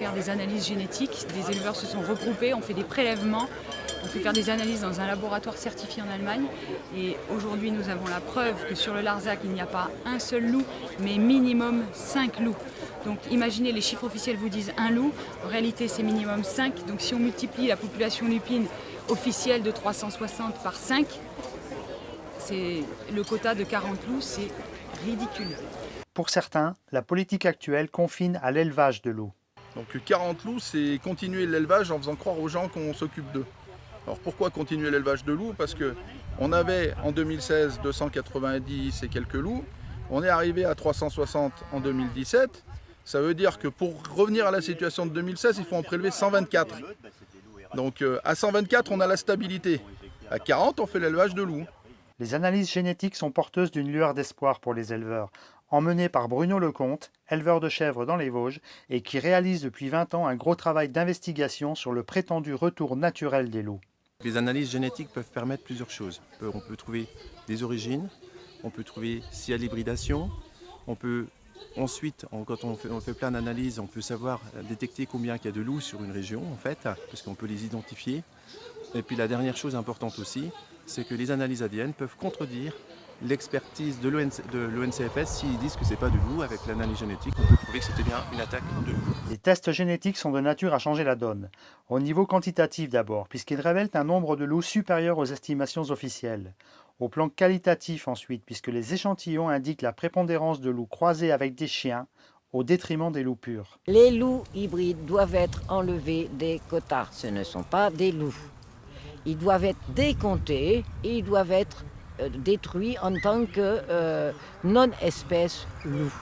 faire des analyses génétiques. Des éleveurs se sont regroupés, on fait des prélèvements, on fait faire des analyses dans un laboratoire certifié en Allemagne. Et aujourd'hui, nous avons la preuve que sur le Larzac, il n'y a pas un seul loup, mais minimum 5 loups. Donc imaginez, les chiffres officiels vous disent un loup, en réalité c'est minimum 5. Donc si on multiplie la population lupine officielle de 360 par 5, c'est le quota de 40 loups, c'est ridicule. Pour certains, la politique actuelle confine à l'élevage de loups. Donc 40 loups, c'est continuer l'élevage en faisant croire aux gens qu'on s'occupe d'eux. Alors pourquoi continuer l'élevage de loups? Parce qu'on avait en 2016 290 et quelques loups, on est arrivé à 360 en 2017. Ça veut dire que pour revenir à la situation de 2016, il faut en prélever 124. Donc à 124, on a la stabilité. À 40, on fait l'élevage de loups. Les analyses génétiques sont porteuses d'une lueur d'espoir pour les éleveurs, emmenée par Bruno Lecomte, éleveur de chèvres dans les Vosges, et qui réalise depuis 20 ans un gros travail d'investigation sur le prétendu retour naturel des loups. Les analyses génétiques peuvent permettre plusieurs choses. On peut trouver des origines, on peut trouver s'il y a l'hybridation, on peut ensuite, quand on fait plein d'analyses, on peut savoir détecter combien il y a de loups sur une région, en fait, parce qu'on peut les identifier. Et puis la dernière chose importante aussi, c'est que les analyses ADN peuvent contredire l'expertise de l'ONCFS s'ils disent que ce n'est pas du loup. Avec l'analyse génétique, on peut prouver que c'était bien une attaque de loup. Les tests génétiques sont de nature à changer la donne. Au niveau quantitatif d'abord, puisqu'ils révèlent un nombre de loups supérieur aux estimations officielles. Au plan qualitatif ensuite, puisque les échantillons indiquent la prépondérance de loups croisés avec des chiens au détriment des loups purs. Les loups hybrides doivent être enlevés des quotas. Ce ne sont pas des loups. Ils doivent être décomptés et ils doivent être détruits en tant que non-espèce loup.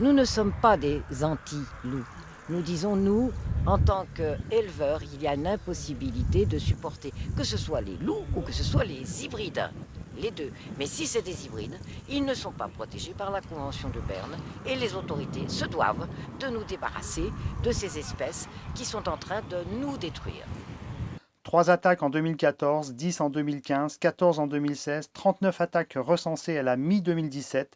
Nous ne sommes pas des anti-loups. Nous disons, nous, en tant qu'éleveurs, il y a une impossibilité de supporter que ce soit les loups ou que ce soit les hybrides. Les deux. Mais si c'est des hybrides, ils ne sont pas protégés par la Convention de Berne et les autorités se doivent de nous débarrasser de ces espèces qui sont en train de nous détruire. 3 attaques en 2014, 10 en 2015, 14 en 2016, 39 attaques recensées à la mi-2017.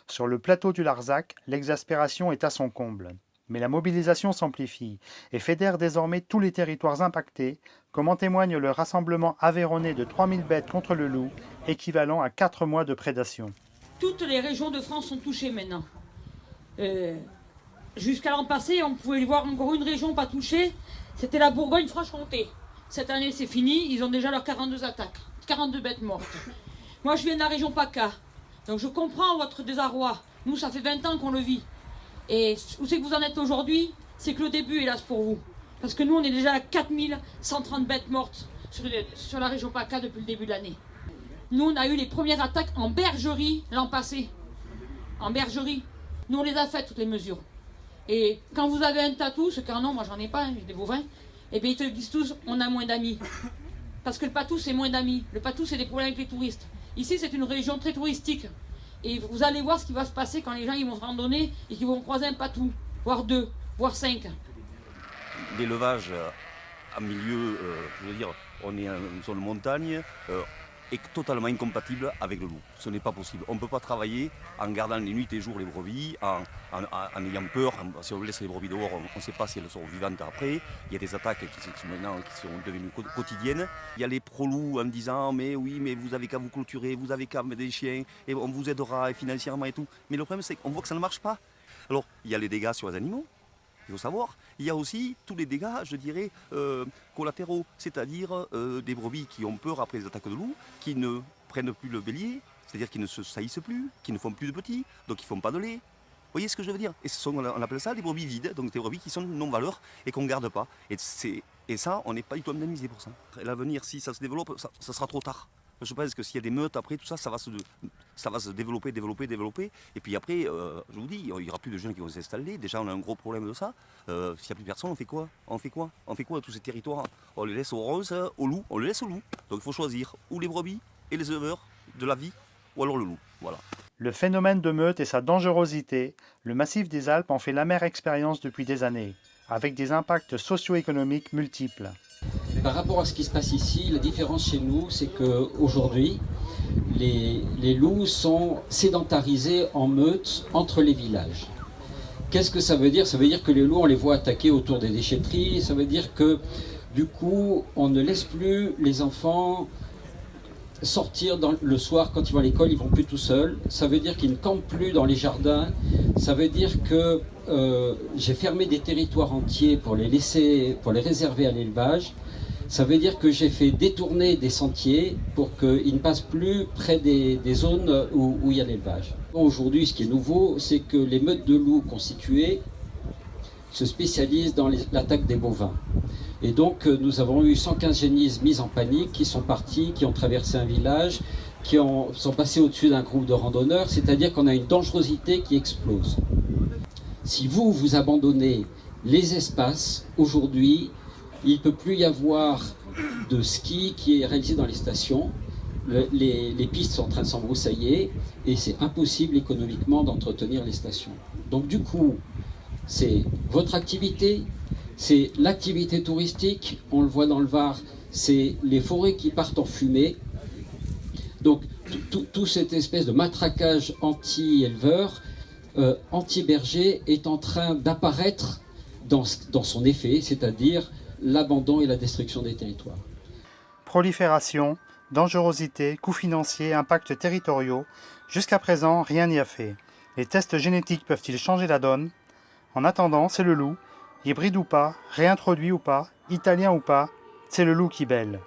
Sur le plateau du Larzac, l'exaspération est à son comble. Mais la mobilisation s'amplifie et fédère désormais tous les territoires impactés, comme en témoigne le rassemblement aveyronnais de 3000 bêtes contre le loup, équivalent à 4 mois de prédation. Toutes les régions de France sont touchées maintenant. Jusqu'à l'an passé, on pouvait voir encore une région pas touchée, c'était la Bourgogne-Franche-Comté. Cette année, c'est fini, ils ont déjà leurs 42 attaques, 42 bêtes mortes. Moi, je viens de la région PACA, donc je comprends votre désarroi. Nous, ça fait 20 ans qu'on le vit. Et où c'est que vous en êtes aujourd'hui? C'est que le début, hélas, pour vous. Parce que nous, on est déjà à 4130 bêtes mortes sur la région PACA depuis le début de l'année. Nous, on a eu les premières attaques en bergerie l'an passé. En bergerie. Nous, on les a faites, toutes les mesures. Et quand vous avez un tatou, ce qu'un non, moi j'en ai pas, j'ai des bovins, et bien ils te disent tous, on a moins d'amis. Parce que le patou, c'est moins d'amis. Le patou, c'est des problèmes avec les touristes. Ici, c'est une région très touristique. Et vous allez voir ce qui va se passer quand les gens ils vont se randonner et qu'ils vont croiser un patou, voire 2, voire 5. L'élevage en milieu, je veux dire, on est en zone montagne, est totalement incompatible avec le loup. Ce n'est pas possible. On ne peut pas travailler en gardant les nuits et jours les brebis, en ayant peur. Si on laisse les brebis dehors, on ne sait pas si elles sont vivantes après. Il y a des attaques qui sont devenues quotidiennes. Il y a les pro-loups en disant « mais oui, mais vous avez qu'à vous clôturer, vous avez qu'à mettre des chiens, et on vous aidera financièrement et tout ». Mais le problème, c'est qu'on voit que ça ne marche pas. Alors, il y a les dégâts sur les animaux. Il faut savoir, il y a aussi tous les dégâts, je dirais, collatéraux, c'est-à-dire des brebis qui ont peur après les attaques de loups, qui ne prennent plus le bélier, c'est-à-dire qui ne se saillissent plus, qui ne font plus de petits, donc qui ne font pas de lait. Vous voyez ce que je veux dire? Et on appelle ça des brebis vides, donc des brebis qui sont non-valeurs et qu'on ne garde pas. Et ça, on n'est pas du tout indemnisé pour ça. Et l'avenir, si ça se développe, ça sera trop tard. Je pense que s'il y a des meutes après, tout ça, ça va se développer. Et puis après, je vous dis, il n'y aura plus de jeunes qui vont s'installer. Déjà, on a un gros problème de ça. S'il n'y a plus personne, on fait quoi On fait quoi tous ces territoires? On les laisse aux roses, aux loups, on les laisse aux loups. Donc il faut choisir ou les brebis et les éleveurs de la vie, ou alors le loup. Voilà. Le phénomène de meute et sa dangerosité, le massif des Alpes en fait l'amère expérience depuis des années, avec des impacts socio-économiques multiples. Par rapport à ce qui se passe ici, la différence chez nous, c'est qu'aujourd'hui, les loups sont sédentarisés en meute entre les villages. Qu'est-ce que ça veut dire? Ça veut dire que les loups, on les voit attaquer autour des déchetteries. Ça veut dire que, du coup, on ne laisse plus les enfants sortir le soir quand ils vont à l'école, ils vont plus tout seuls. Ça veut dire qu'ils ne campent plus dans les jardins. Ça veut dire que j'ai fermé des territoires entiers pour les réserver à l'élevage. Ça veut dire que j'ai fait détourner des sentiers pour qu'ils ne passent plus près des zones où il y a l'élevage. Aujourd'hui, ce qui est nouveau, c'est que les meutes de loups constituées se spécialisent dans l'attaque des bovins. Et donc, nous avons eu 115 génisses mises en panique qui sont partis, qui ont traversé un village, qui sont passés au-dessus d'un groupe de randonneurs, c'est-à-dire qu'on a une dangerosité qui explose. Si vous abandonnez les espaces, aujourd'hui, il ne peut plus y avoir de ski qui est réalisé dans les stations. Les pistes sont en train de s'embroussailler et c'est impossible économiquement d'entretenir les stations. Donc du coup, c'est votre activité, c'est l'activité touristique, on le voit dans le Var, c'est les forêts qui partent en fumée. Donc tout cette espèce de matraquage anti-éleveur, anti-berger est en train d'apparaître dans son effet, c'est-à-dire l'abandon et la destruction des territoires. Prolifération, dangerosité, coûts financiers, impacts territoriaux, jusqu'à présent, rien n'y a fait. Les tests génétiques peuvent-ils changer la donne? En attendant, c'est le loup, hybride ou pas, réintroduit ou pas, italien ou pas, c'est le loup qui bêle.